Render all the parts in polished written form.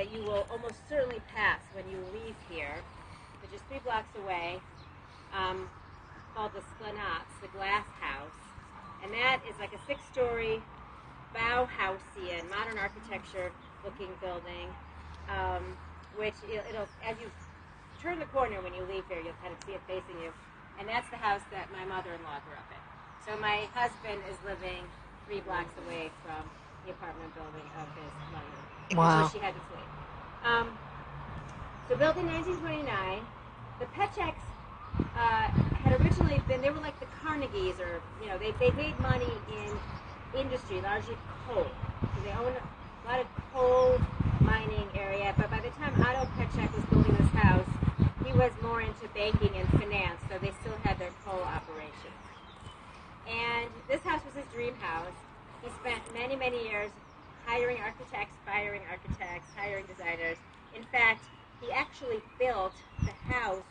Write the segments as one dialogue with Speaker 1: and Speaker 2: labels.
Speaker 1: that you will almost certainly pass when you leave here, which is 3 blocks away, called the Sklanats, the glass house. And that is like a 6-story Bauhausian, modern architecture looking building, which it'll, as you turn the corner when you leave here, you'll kind of see it facing you. And that's the house that my mother-in-law grew up in. So my husband is living 3 blocks away from the apartment building of his mother.
Speaker 2: Wow.
Speaker 1: So she had to flee. So built in 1929, the Petcheks had originally been, they were like the Carnegies, or, you know, they made money in industry, largely coal. So they own a lot of coal mining area, but by the time Otto Petchek was building this house, he was more into banking and finance, so they still had their coal operations. And this house was his dream house. He spent many, many years hiring architects, firing architects, hiring designers. In fact, he actually built the house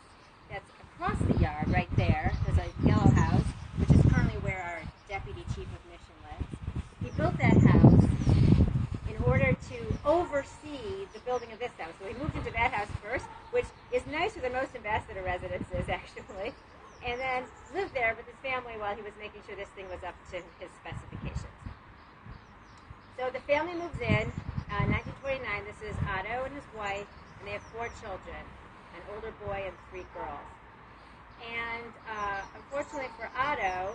Speaker 1: that's across the yard right there. There's a yellow house, which is currently where our deputy chief of mission lives. He built that house in order to oversee the building of this house. So he moved into that house first, which is nicer than most ambassador residences, actually, and then lived there with his family while he was making sure this thing was up to his specifications. So the family moves in 1929. This is Otto and his wife, and they have 4 children, an older boy and 3 girls. And unfortunately for Otto,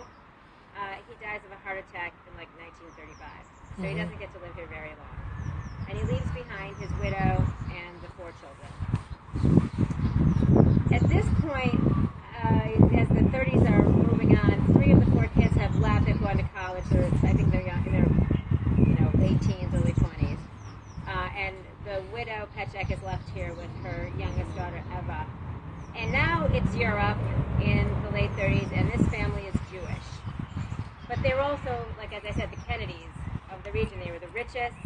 Speaker 1: he dies of a heart attack in like 1935. So he doesn't get to live here very long. And he leaves behind his widow and the 4 children. At this point, as the 30s are moving on, 3 of the 4 kids have left. They've gone to college. I think they're young, in their late teens, early 20s. And the widow Petchek is left here with her youngest daughter, Eva. And now it's Europe in the late 30s, and this family is Jewish. But they were also, like as I said, the Kennedys of the region. They were the richest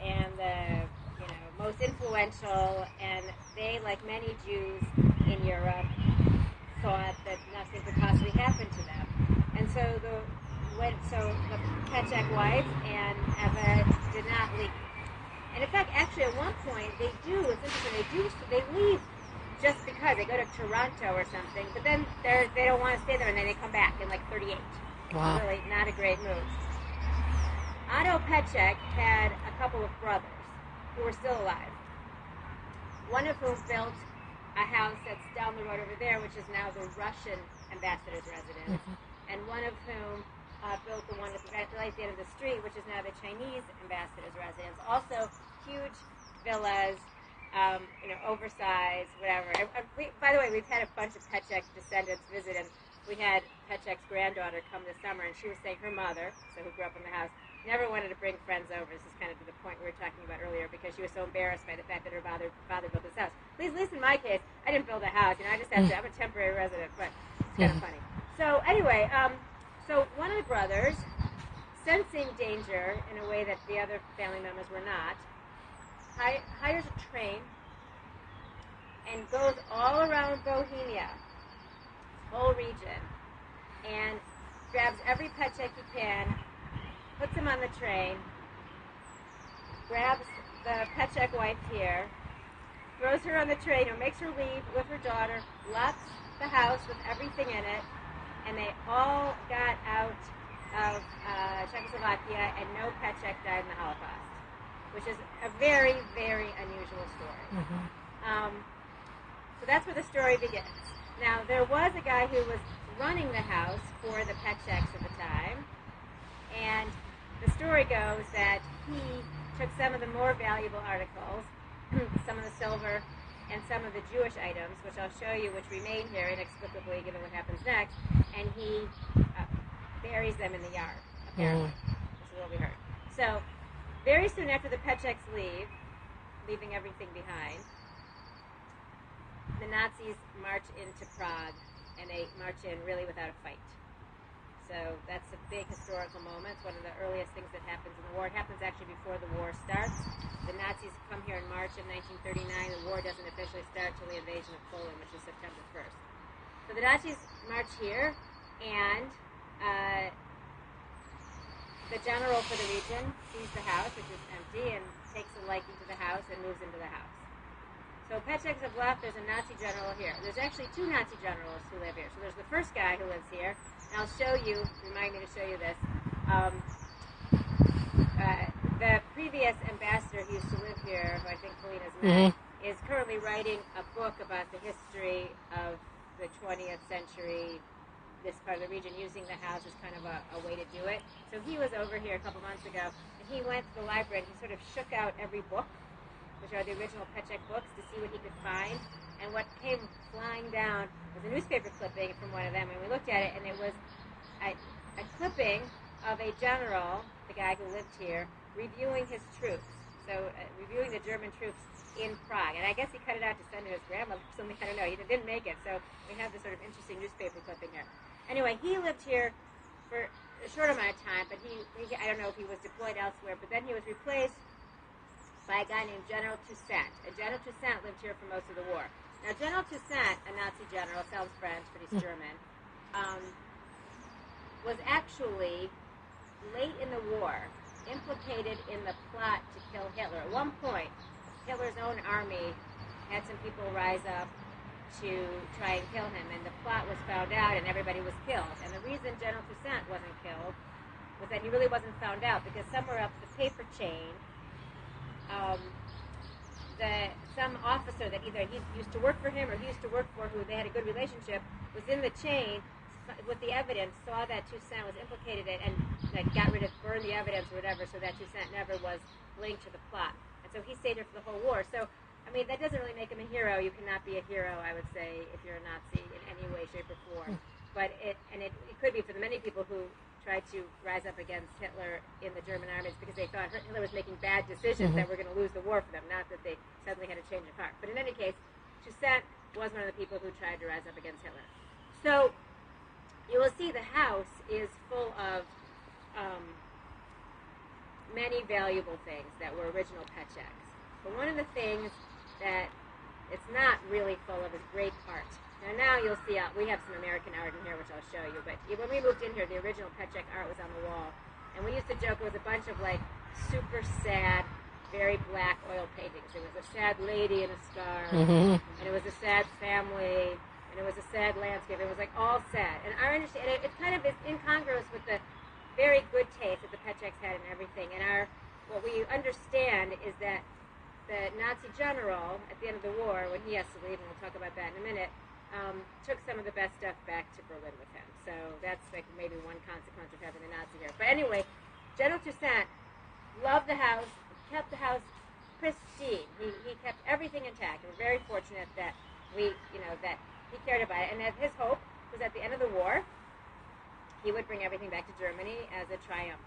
Speaker 1: and the most influential, and they, like many Jews in Europe, thought that nothing could possibly happen to them. And so the Petchek wife and Eva did not leave. And in fact, actually, at one point, it's interesting, they leave just because. They go to Toronto or something, but then they don't want to stay there, and then they come back in like 38.
Speaker 2: Wow.
Speaker 1: Really not a great move. Otto Petchek had a couple of brothers who were still alive. One of whom built a house that's down the road over there, which is now the Russian ambassador's residence, and one of whom built the one right at the end of the street, which is now the Chinese ambassador's residence. Also, huge villas, oversized, whatever. By the way, we've had a bunch of Petchek descendants visit, and we had Petchek's granddaughter come this summer, and she was saying her mother, who grew up in the house, never wanted to bring friends over. This is kind of to the point we were talking about earlier, because she was so embarrassed by the fact that her father built this house. At least in my case, I didn't build a house. I just have to. I'm a temporary resident, but it's kind of funny. So anyway, so one of the brothers, sensing danger in a way that the other family members were not, hires a train and goes all around Bohemia, whole region, and grabs every Petchek he can, puts him on the train, grabs the Petchek wife here, throws her on the train, or makes her leave with her daughter, locks the house with everything in it, and they all got out of Czechoslovakia, and no Petchek died in the Holocaust, which is a very, very unusual story. So that's where the story begins. Now, there was a guy who was running the house for the Petcheks at the time, and the story goes that he took some of the more valuable articles, some of the silver and some of the Jewish items, which I'll show you, which remain here inexplicably given what happens next, and he buries them in the yard, apparently. This is what we heard. So, very soon after the Petcheks leave, leaving everything behind, the Nazis march into Prague, and they march in really without a fight. So that's a big historical moment. It's one of the earliest things that happens in the war. It happens actually before the war starts. The Nazis come here in March of 1939. The war doesn't officially start till the invasion of Poland, which is September 1st. So the Nazis march here, and the general for the region sees the house, which is empty, and takes a liking to the house and moves into the house. So Petcheks have left. There's a Nazi general here. There's actually two Nazi generals who live here. So there's the first guy who lives here, and I'll show you, remind me to show you this. The previous ambassador who used to live here, who I think Felina's met, is currently writing a book about the history of the 20th century, this part of the region, using the house as kind of a way to do it. So he was over here a couple months ago, and he went to the library and he sort of shook out every book, which are the original Petchek books, to see what he could find. And what came flying down was a newspaper clipping from one of them, and we looked at it, and it was a clipping of a general, the guy who lived here, reviewing his troops. So reviewing the German troops in Prague. And I guess he cut it out to send to his grandmother or something. I don't know. He didn't make it. So we have this sort of interesting newspaper clipping here. Anyway, he lived here for a short amount of time, but he I don't know if he was deployed elsewhere, but then he was replaced by a guy named General Toussaint. And General Toussaint lived here for most of the war. Now, General Toussaint, a Nazi general, sounds French, but he's German, was actually, late in the war, implicated in the plot to kill Hitler. At one point, Hitler's own army had some people rise up to try and kill him, and the plot was found out, and everybody was killed. And the reason General Toussaint wasn't killed was that he really wasn't found out, because somewhere up the paper chain, some officer that either he used to work for him or he used to work for, who they had a good relationship, was in the chain with the evidence, saw that Toussaint was implicated in, and burned the evidence or whatever, so that Toussaint never was linked to the plot. And so he stayed here for the whole war. So, I mean, that doesn't really make him a hero. You cannot be a hero, I would say, if you're a Nazi in any way, shape, or form. But it could be for the many people who tried to rise up against Hitler in the German armies because they thought Hitler was making bad decisions that were going to lose the war for them, not that they suddenly had a change of heart. But in any case, Toussaint was one of the people who tried to rise up against Hitler. So you will see the house is full of many valuable things that were original Petcheks. But one of the things that it's not really full of is great art. Now you'll see, we have some American art in here, which I'll show you, but when we moved in here, the original Petchek art was on the wall, and we used to joke it was a bunch of, like, super sad, very black oil paintings. It was a sad lady in a scarf, and it was a sad family, and it was a sad landscape. It was, like, all sad. And our understanding, it kind of is incongruous with the very good taste that the Petcheks had in everything. And what we understand is that the Nazi general, at the end of the war, when he has to leave, and we'll talk about that in a minute, took some of the best stuff back to Berlin with him. So that's like maybe one consequence of having a Nazi here. But anyway, General Toussaint loved the house, kept the house pristine. He kept everything intact. We're very fortunate that that he cared about it. And that his hope was at the end of the war, he would bring everything back to Germany as a triumph.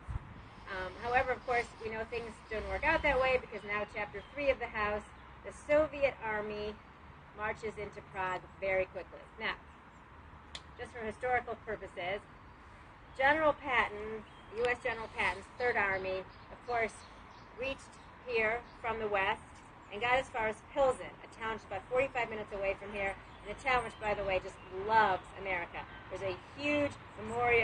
Speaker 1: However, of course, we know things didn't work out that way, because now Chapter 3 of the house, the Soviet army marches into Prague very quickly. Now, just for historical purposes, General Patton, U.S. General Patton's Third Army, of course, reached here from the west and got as far as Pilsen, a town just about 45 minutes away from here, and a town which, by the way, just loves America. There's a huge memorial